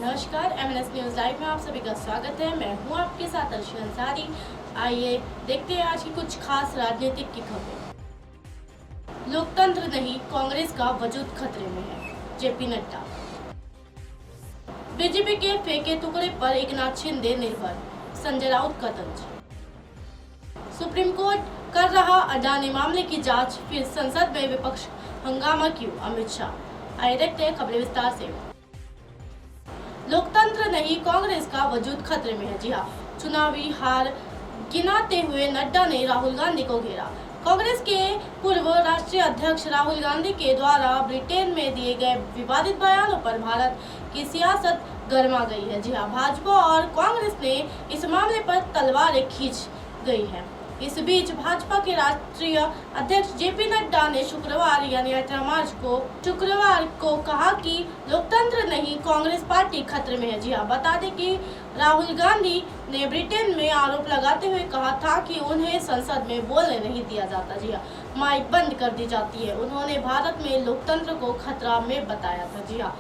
नमस्कार, MNS news live में आप सभी का स्वागत है। मैं हूं आपके साथ अर्शी अंसारी। आइए देखते हैं आज की कुछ खास राजनीतिक की खबरें। लोकतंत्र नहीं, कांग्रेस का वजूद खतरे में है, जेपी नड्डा। बीजेपी के फेंके टुकड़े पर एकनाथ शिंदे निर्भर, संजय राउत का तंज। सुप्रीम कोर्ट कर रहा अडानी मामले की जांच, फिर संसद में विपक्ष हंगामा क्यों, अमित शाह। आइए देखते हैं खबरें विस्तार से। लोकतंत्र नहीं, कांग्रेस का वजूद खतरे में है। जी हाँ, चुनावी हार गिनाते हुए नड्डा ने राहुल गांधी को घेरा। कांग्रेस के पूर्व राष्ट्रीय अध्यक्ष राहुल गांधी के द्वारा ब्रिटेन में दिए गए विवादित बयानों पर भारत की सियासत गर्मा गई है। जी हाँ, भाजपा और कांग्रेस ने इस मामले पर तलवारें खींच गई है। इस बीच भाजपा के राष्ट्रीय अध्यक्ष जेपी नड्डा ने शुक्रवार यानी 18 मार्च को कहा कि लोकतंत्र नहीं, कांग्रेस पार्टी खतरे में है। जी हाँ, बता दें कि राहुल गांधी ने ब्रिटेन में आरोप लगाते हुए कहा था कि उन्हें संसद में बोलने नहीं दिया जाता। जी हाँ, माइक बंद कर दी जाती है। उन्होंने भारत में लोकतंत्र को खतरा में बताया था। जी हाँ,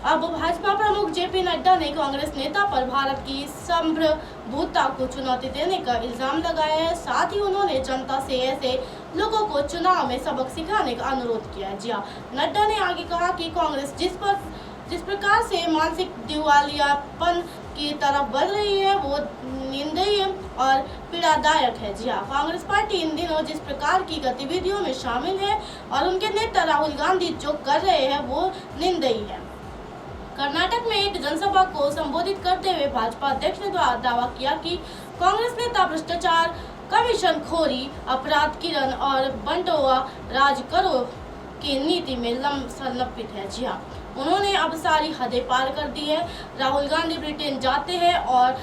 अब भाजपा प्रमुख जेपी नड्डा ने कांग्रेस नेता पर भारत की संप्रभुता को चुनौती देने का इल्जाम लगाया है। साथ ही उन्होंने जनता से ऐसे लोगों को चुनाव में सबक सिखाने का अनुरोध किया है। जी हाँ, नड्डा ने आगे कहा कि कांग्रेस जिस प्रकार से मानसिक दिवालियापन की तरफ बढ़ रही है वो निंदनीय और पीड़ादायक है। जी हाँ, कांग्रेस पार्टी इन दिनों जिस प्रकार की गतिविधियों में शामिल है और उनके नेता राहुल गांधी जो कर रहे हैं वो निंदनीय है। कर्नाटक में एक जनसभा को संबोधित करते हुए भाजपा अध्यक्ष ने दावा किया कि कांग्रेस नेता भ्रष्टाचार, कमीशन खोरी, अपराध किरण और बंटवारा राज करो की नीति में संलग्नित है। जी हाँ, उन्होंने अब सारी हदें पार कर दी है। राहुल गांधी ब्रिटेन जाते हैं और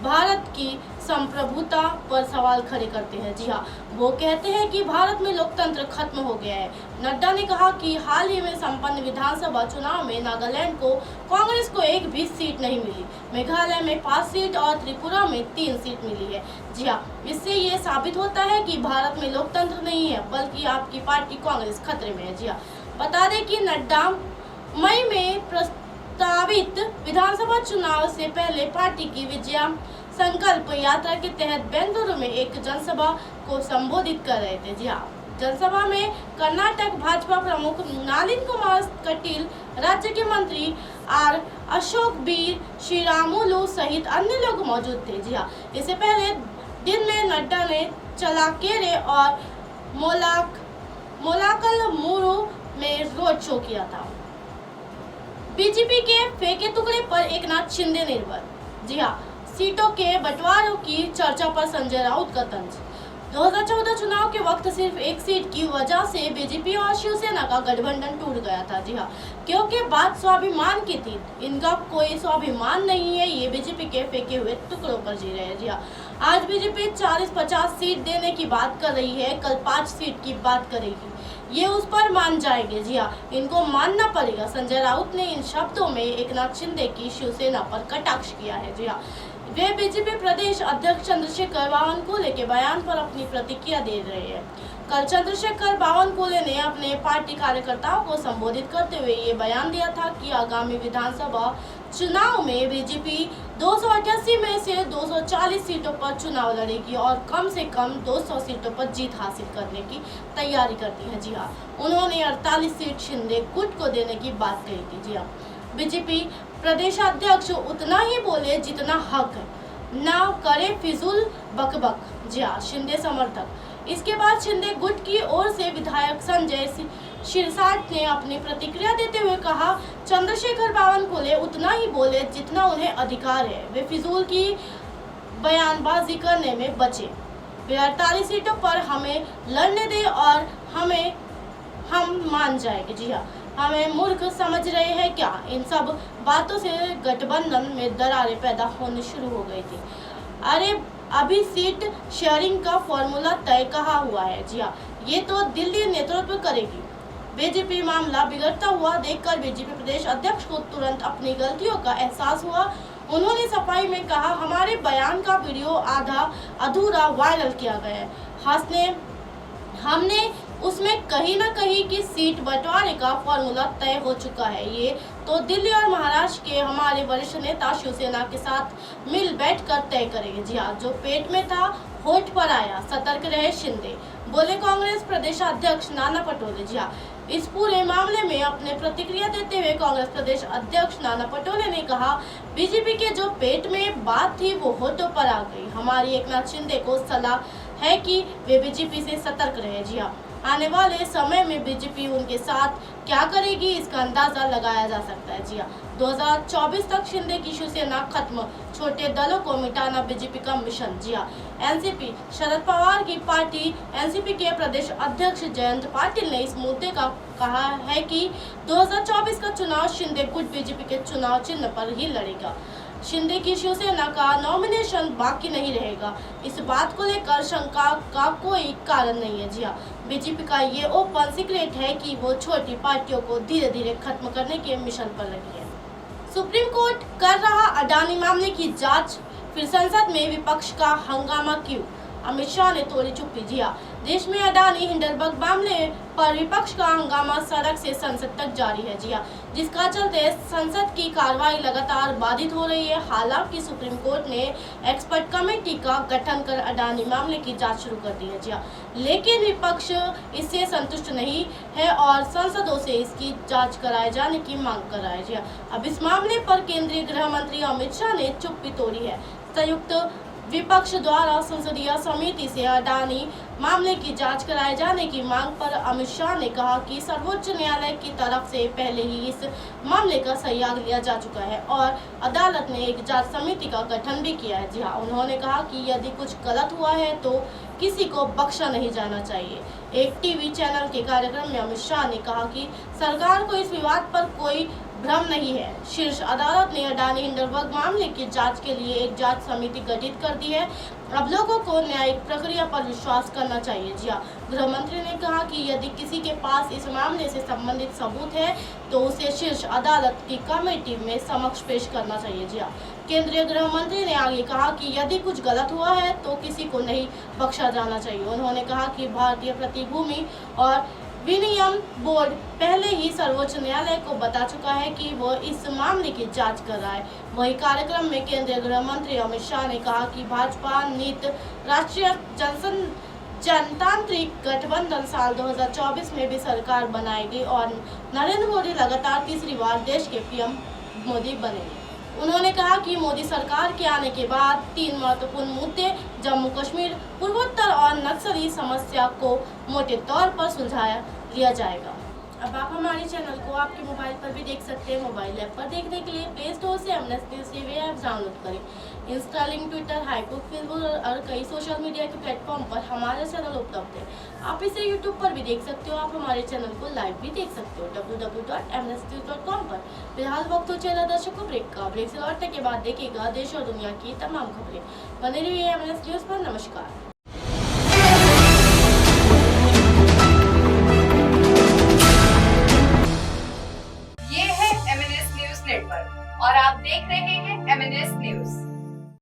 भारत की संप्रभुता पर सवाल खड़े करते हैं। जी हाँ, वो कहते हैं कि भारत में लोकतंत्र खत्म हो गया है। नड्डा ने कहा कि हाल ही में संपन्न विधानसभा चुनाव में नागालैंड को कांग्रेस को एक भी सीट नहीं मिली, मेघालय में 5 सीट और त्रिपुरा में 3 सीट मिली है। जी हाँ, इससे ये साबित होता है कि भारत में लोकतंत्र नहीं है बल्कि आपकी पार्टी कांग्रेस खतरे में है। जी हाँ, बता दें कि नड्डा मई में प्रस्तावित विधानसभा चुनाव से पहले पार्टी की विजय संकल्प यात्रा के तहत बेंगलुरु में एक जनसभा को संबोधित कर रहे थे। जी हाँ, जनसभा में कर्नाटक भाजपा प्रमुख नलिन कुमार कटील, राज्य के मंत्री आर अशोक बी श्रीरामुलु सहित अन्य लोग मौजूद थे। जी हाँ, इससे पहले दिन में नड्डा ने चलाकेरे और मोलाकल मुरु में रोड शो किया था। बीजेपी के फेंके टुकड़े पर एकनाथ शिंदे निर्भर। जी हाँ, सीटों के बंटवारों की चर्चा पर संजय राउत का तंज। 2014 चुनाव के वक्त सिर्फ एक सीट की वजह से बीजेपी और शिवसेना का गठबंधन टूट गया था। जी हाँ, क्योंकि बात स्वाभिमान की थी। इनका कोई स्वाभिमान नहीं है, ये बीजेपी के फेंके हुए टुकड़ों पर जी रहे हैं। जी हाँ, आज बीजेपी 40-50 सीट देने की बात कर रही है, कल 5 सीट की बात करेगी, ये उस पर मान जाएंगे। जी हाँ, इनको मानना पड़ेगा। संजय राउत ने इन शब्दों में एकनाथ शिंदे की शिवसेना पर कटाक्ष किया है। जी हाँ, वे बीजेपी प्रदेश अध्यक्ष चंद्रशेखर बावनकुले के बयान पर अपनी प्रतिक्रिया दे रहे हैं। कल चंद्रशेखर बावनकुले ने अपने पार्टी कार्यकर्ताओं को संबोधित करते हुए ये बयान दिया था कि आगामी विधानसभा चुनाव में बीजेपी 288 में से 240 सीटों पर चुनाव लड़ेगी और कम से कम 200 सीटों पर जीत हासिल करने की तैयारी करती है। जी हाँ, उन्होंने 48 सीट शिंदे गुट को देने की बात कही थी। जी हाँ, बीजेपी प्रदेशाध्यक्ष उतना ही बोले जितना हक है, ना करे फिजूल बकबक। जी हाँ, शिंदे समर्थक। इसके बाद शिंदे गुट की ओर से विधायक संजय शिरसाट ने अपनी प्रतिक्रिया देते हुए कहा, चंद्रशेखर बावनकुले उतना ही बोले जितना उन्हें अधिकार है, वे फिजूल की बयानबाजी करने में बचे। वे 48 सीटों पर हमें लड़ने दे और हम मान जाएंगे। जी हाँ, हमें मूर्ख समझ रहे हैं क्या? इन सब बातों से गठबंधन में दरारें पैदा होनी शुरू हो गई थी। अरे अभी सीट शेयरिंग का फॉर्मूला तय कहा हुआ है। जी हाँ, ये तो दिल्ली नेतृत्व करेगी। बीजेपी मामला बिगड़ता हुआ देखकर बीजेपी प्रदेश अध्यक्ष को तुरंत अपनी गलतियों का एहसास हुआ। उन्होंने सफाई में कहा, हमारे बयान का वीडियो आधा अधूरा वायरल किया गया है। हमने उसमें कहीं ना कहीं की सीट बंटवारे का फॉर्मूला तय हो चुका है। ये तो दिल्ली और महाराष्ट्र के हमारे वरिष्ठ नेता शिवसेना के साथ मिल बैठकर तय करेंगे। जी हाँ, जो पेट में था होठ पर आया, सतर्क रहे शिंदे, बोले कांग्रेस प्रदेश अध्यक्ष नाना पटोले। जी हाँ, इस पूरे मामले में अपने प्रतिक्रिया देते हुए कांग्रेस प्रदेश अध्यक्ष नाना पटोले ने कहा, बीजेपी के जो पेट में बात थी वो होठों पर आ गई। हमारी एकनाथ शिंदे को सलाह है कि वे बीजेपी से सतर्क रहे। जी हाँ, आने वाले समय में बीजेपी उनके साथ क्या करेगी इसका अंदाजा लगाया जा सकता है। जी हाँ, 2024 तक शिंदे की शिवसेना खत्म, छोटे दलों को मिटाना बीजेपी का मिशन। जी हाँ, एनसीपी शरद पवार की पार्टी एनसीपी के प्रदेश अध्यक्ष जयंत पाटिल ने इस मुद्दे का कहा है कि 2024 का चुनाव शिंदे गुट बीजेपी के चुनाव चिन्ह पर ही लड़ेगा। शिंदे की शिवसेना का नॉमिनेशन बाकी नहीं रहेगा। इस बात को लेकर शंका का कोई कारण नहीं है। जी हाँ, बीजेपी का ये ओपन सीक्रेट है कि वो छोटी पार्टियों को धीरे धीरे खत्म करने के मिशन पर लगी है। सुप्रीम कोर्ट कर रहा अडानी मामले की जांच, फिर संसद में विपक्ष का हंगामा क्यों? अमित शाह ने तोड़ी चुप्पी। जी हाँ, देश में अडानी हिंडलबर्ग मामले पर विपक्ष का हंगामा सड़क से संसद तक जारी है। जी हाँ, जिसका चलते संसद की कार्रवाई लगातार बाधित हो रही है। हालांकि सुप्रीम कोर्ट ने एक्सपर्ट कमेटी का गठन कर अडानी मामले की जांच शुरू कर दी है। जी हाँ, लेकिन विपक्ष इससे संतुष्ट नहीं है और सांसदों से इसकी जांच कराए जाने की मांग कर रहा है। जी हाँ, अब इस मामले पर केंद्रीय गृह मंत्री अमित शाह ने चुप्पी तोड़ी है। संयुक्त विपक्ष द्वारा संसदीय समिति से अडानी मामले की जांच कराए जाने की मांग पर अमित शाह ने कहा कि सर्वोच्च न्यायालय की तरफ से पहले ही इस मामले का संज्ञान लिया जा चुका है और अदालत ने एक जांच समिति का गठन भी किया है। जी हाँ, उन्होंने कहा कि यदि कुछ गलत हुआ है तो किसी को बख्शा नहीं जाना चाहिए। एक टीवी चैनल के कार्यक्रम में अमित शाह ने कहा कि सरकार को इस विवाद पर कोई भ्रम नहीं है। शीर्ष अदालत ने अडानी हिंडलबर्ग मामले की जांच के लिए एक जांच समिति गठित कर दी है। अब लोगों को न्यायिक प्रक्रिया पर विश्वास करना चाहिए। जी हाँ, गृह मंत्री ने कहा कि यदि किसी के पास इस मामले से संबंधित सबूत है तो उसे शीर्ष अदालत की कमेटी में समक्ष पेश करना चाहिए। जी हाँ, केंद्रीय गृह मंत्री ने आगे कहा कि यदि कुछ गलत हुआ है तो किसी को नहीं बख्शा जाना चाहिए। उन्होंने कहा कि भारतीय प्रतिभूति और विनियम बोर्ड पहले ही सर्वोच्च न्यायालय को बता चुका है कि वो इस मामले की जांच कर रहा है। वही कार्यक्रम में केंद्रीय गृह मंत्री अमित शाह ने कहा कि भाजपा नीत राष्ट्रीय जनतांत्रिक गठबंधन साल 2024 में भी सरकार बनाएगी और नरेंद्र मोदी लगातार तीसरी बार देश के पीएम मोदी बनेंगे। उन्होंने कहा कि मोदी सरकार के आने के बाद 3 महत्वपूर्ण मुद्दे जम्मू कश्मीर, पूर्वोत्तर और नक्सली समस्या को मोटे तौर पर सुलझा लिया जाएगा। अब आप हमारे चैनल को आपके मोबाइल पर भी देख सकते हैं। मोबाइल ऐप पर देखने के लिए प्ले स्टोर से MNS news TV app download करें। इंस्टा, लिंक, ट्विटर, हाइकुक, फेसबुक और कई सोशल मीडिया के प्लेटफॉर्म पर हमारा चैनल उपलब्ध है। आप इसे यूट्यूब पर भी देख सकते हो। आप हमारे चैनल को लाइव भी देख सकते हो www.mnsnews.com पर। फिलहाल वक्त हो चला दर्शकों ब्रेक का। ब्रेक से लौटने के बाद देखिएगा देश और दुनिया की तमाम खबरें। बने रहिए एमएनएस न्यूज़ पर। नमस्कार।